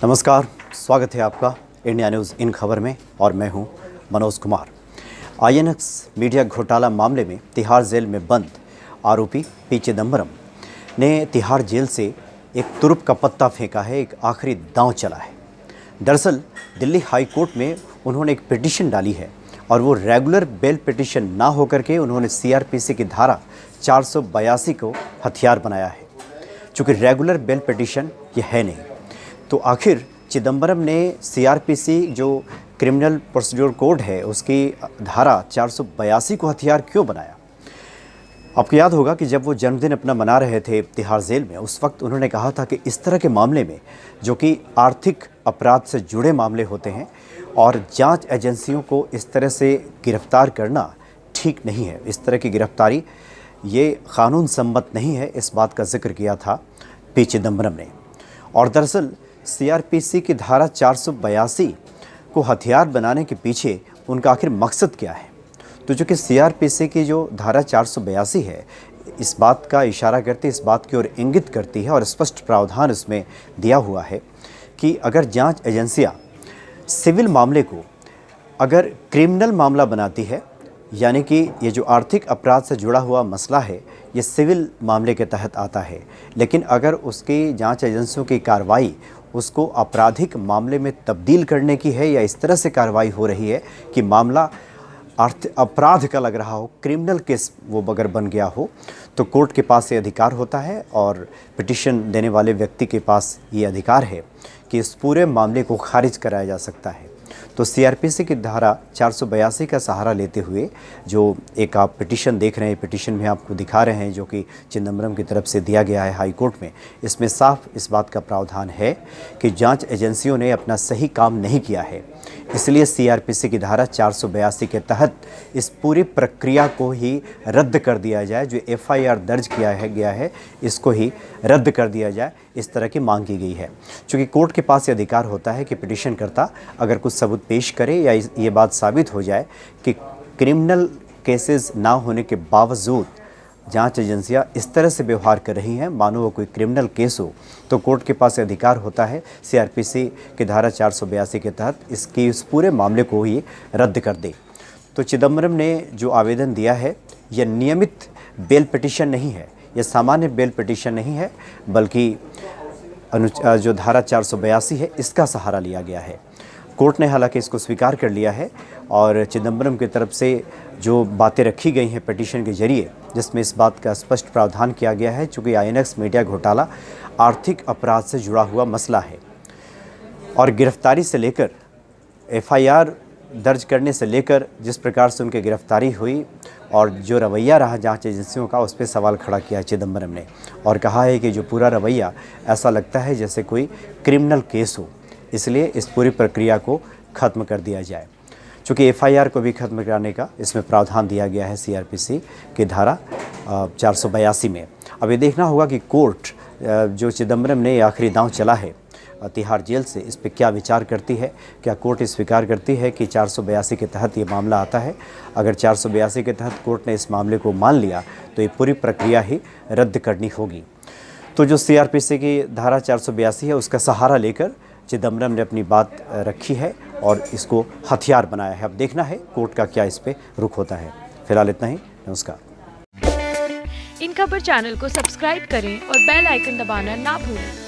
नमस्कार, स्वागत है आपका इंडिया न्यूज़ इन खबर में और मैं हूं मनोज कुमार। आईएनएक्स मीडिया घोटाला मामले में तिहाड़ जेल में बंद आरोपी पी चिदंबरम ने तिहाड़ जेल से एक तुरुप का पत्ता फेंका है, एक आखिरी दांव चला है। दरअसल दिल्ली हाई कोर्ट में उन्होंने एक पिटीशन डाली है और वो रेगुलर बेल पिटीशन ना होकर के उन्होंने सीआरपीसी की धारा 482 को हथियार बनाया है। चूँकि रेगुलर बेल पिटीशन ये है नहीं, तो आखिर चिदंबरम ने सीआरपीसी जो क्रिमिनल प्रोसीड्यूर कोड है उसकी धारा 482 को हथियार क्यों बनाया? आपको याद होगा कि जब वो जन्मदिन अपना मना रहे थे तिहाड़ जेल में, उस वक्त उन्होंने कहा था कि इस तरह के मामले में जो कि आर्थिक अपराध से जुड़े मामले होते हैं और जांच एजेंसियों को इस तरह से गिरफ्तार करना ठीक नहीं है। इस तरह की गिरफ्तारी ये कानून सम्मत नहीं है, इस बात का जिक्र किया था पी चिदंबरम ने। और दरअसल सीआरपीसी की धारा 482 को हथियार बनाने के पीछे उनका आखिर मकसद क्या है? तो चूँकि सीआरपीसी की जो धारा 482 है, इस बात का इशारा करती, इस बात की ओर इंगित करती है और स्पष्ट प्रावधान उसमें दिया हुआ है कि अगर जांच एजेंसियां सिविल मामले को अगर क्रिमिनल मामला बनाती है, यानी कि ये जो आर्थिक अपराध से जुड़ा हुआ मसला है ये सिविल मामले के तहत आता है, लेकिन अगर उसकी जांच एजेंसियों की कार्रवाई उसको आपराधिक मामले में तब्दील करने की है या इस तरह से कार्रवाई हो रही है कि मामला अपराध का लग रहा हो, क्रिमिनल केस वो अगर बन गया हो, तो कोर्ट के पास ये अधिकार होता है और पिटीशन देने वाले व्यक्ति के पास ये अधिकार है कि इस पूरे मामले को खारिज कराया जा सकता है। तो सीआरपीसी की धारा 482 का सहारा लेते हुए जो एक आप पिटीशन देख रहे हैं, पिटीशन में आपको दिखा रहे हैं जो कि चिदंबरम की तरफ से दिया गया है हाई कोर्ट में, इसमें साफ इस बात का प्रावधान है कि जांच एजेंसियों ने अपना सही काम नहीं किया है। इसलिए सीआरपीसी की धारा 482 के तहत इस पूरी प्रक्रिया को ही रद्द कर दिया जाए। जो एफआईआर दर्ज गया है इसको ही रद्द कर दिया जाए, इस तरह की मांग की गई है। चूँकि कोर्ट के पास ये अधिकार होता है कि पिटीशन करता अगर कुछ सबूत पेश करे या ये बात साबित हो जाए कि क्रिमिनल केसेस ना होने के बावजूद जांच एजेंसियां इस तरह से व्यवहार कर रही हैं मानो वो कोई क्रिमिनल केस हो, तो कोर्ट के पास अधिकार होता है सीआरपीसी की धारा 482 के तहत इसकी इस पूरे मामले को ही रद्द कर दे। तो चिदंबरम ने जो आवेदन दिया है यह नियमित बेल पिटीशन नहीं है, यह सामान्य बेल पिटीशन नहीं है, बल्कि जो धारा 482 है इसका सहारा लिया गया है। कोर्ट ने हालांकि इसको स्वीकार कर लिया है और चिदंबरम की तरफ से जो बातें रखी गई हैं पिटीशन के जरिए, जिसमें इस बात का स्पष्ट प्रावधान किया गया है चूँकि आईएनएक्स मीडिया घोटाला आर्थिक अपराध से जुड़ा हुआ मसला है और गिरफ्तारी से लेकर एफआईआर दर्ज करने से लेकर जिस प्रकार से उनकी गिरफ्तारी हुई और जो रवैया रहा जांच एजेंसियों का, उस पर सवाल खड़ा किया चिदंबरम ने और कहा है कि जो पूरा रवैया ऐसा लगता है जैसे कोई क्रिमिनल केस हो, इसलिए इस पूरी प्रक्रिया को ख़त्म कर दिया जाए। चूँकि एफआईआर को भी ख़त्म कराने का इसमें प्रावधान दिया गया है सीआरपीसी की धारा 482 में। अब ये देखना होगा कि कोर्ट जो चिदंबरम ने आखिरी दांव चला है तिहाड़ जेल से, इस पर क्या विचार करती है। क्या कोर्ट स्वीकार करती है कि 482 के तहत ये मामला आता है? अगर 482 के तहत कोर्ट ने इस मामले को मान लिया तो ये पूरी प्रक्रिया ही रद्द करनी होगी। तो जो सीआरपीसी की धारा 482 है उसका सहारा लेकर चिदंबरम ने अपनी बात रखी है और इसको हथियार बनाया है। अब देखना है कोर्ट का क्या इस पे रुख होता है। फिलहाल इतना ही, नमस्कार। इन खबर चैनल को सब्सक्राइब करें और बेल आइकन दबाना ना भूलें।